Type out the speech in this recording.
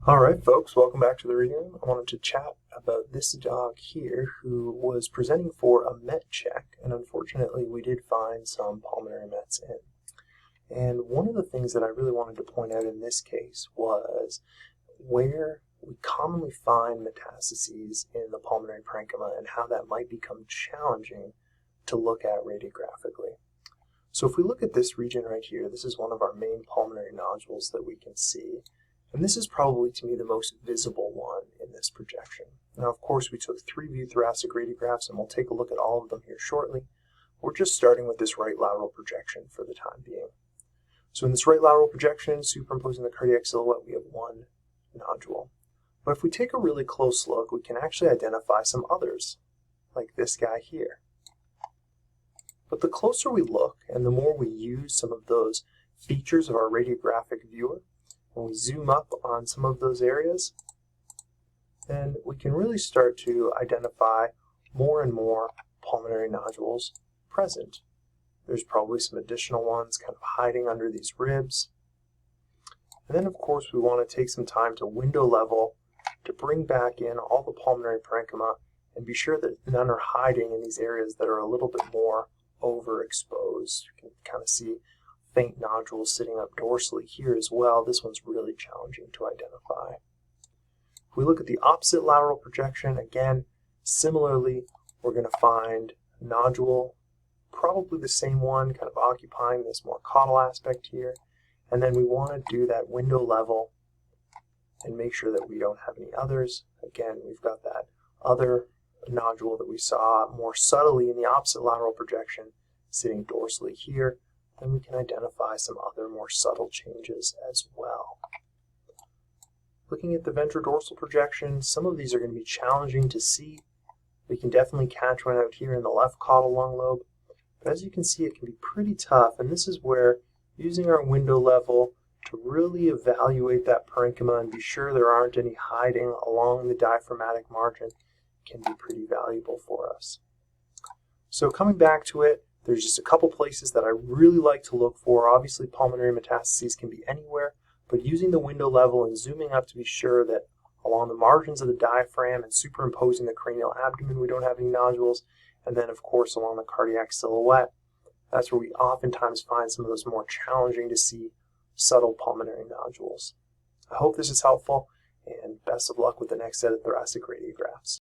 Alright folks, welcome back to the reading room. I wanted to chat about this dog here who was presenting for a Met check, and unfortunately we did find some pulmonary Mets in. And one of the things that I really wanted to point out in this case was where we commonly find metastases in the pulmonary parenchyma and how that might become challenging to look at radiographically. So if we look at this region right here, this is one of our main pulmonary nodules that we can see. And this is probably, to me, the most visible one in this projection. Now, of course, we took 3 view thoracic radiographs, and we'll take a look at all of them here shortly. We're just starting with this right lateral projection for the time being. So in this right lateral projection, superimposing the cardiac silhouette, we have one nodule. But if we take a really close look, we can actually identify some others, like this guy here. But the closer we look, and the more we use some of those features of our radiographic viewer, when we zoom up on some of those areas, then we can really start to identify more and more pulmonary nodules present. There's probably some additional ones kind of hiding under these ribs. And then, of course, we want to take some time to window level to bring back in all the pulmonary parenchyma and be sure that none are hiding in these areas that are a little bit more overexposed. You can kind of see faint nodules sitting up dorsally here as well. This one's really challenging to identify. If we look at the opposite lateral projection, again, similarly, we're going to find a nodule, probably the same one, kind of occupying this more caudal aspect here. And then we want to do that window level and make sure that we don't have any others. Again, we've got that other nodule that we saw more subtly in the opposite lateral projection sitting dorsally here. Then we can identify some other more subtle changes as well. Looking at the ventrodorsal projection, some of these are going to be challenging to see. We can definitely catch one out here in the left caudal lung lobe, but as you can see, it can be pretty tough, and this is where using our window level to really evaluate that parenchyma and be sure there aren't any hiding along the diaphragmatic margin can be pretty valuable for us. So coming back to it, there's just a couple places that I really like to look for. Obviously, pulmonary metastases can be anywhere, but using the window level and zooming up to be sure that along the margins of the diaphragm and superimposing the cranial abdomen, we don't have any nodules. And then, of course, along the cardiac silhouette, that's where we oftentimes find some of those more challenging to see subtle pulmonary nodules. I hope this is helpful, and best of luck with the next set of thoracic radiographs.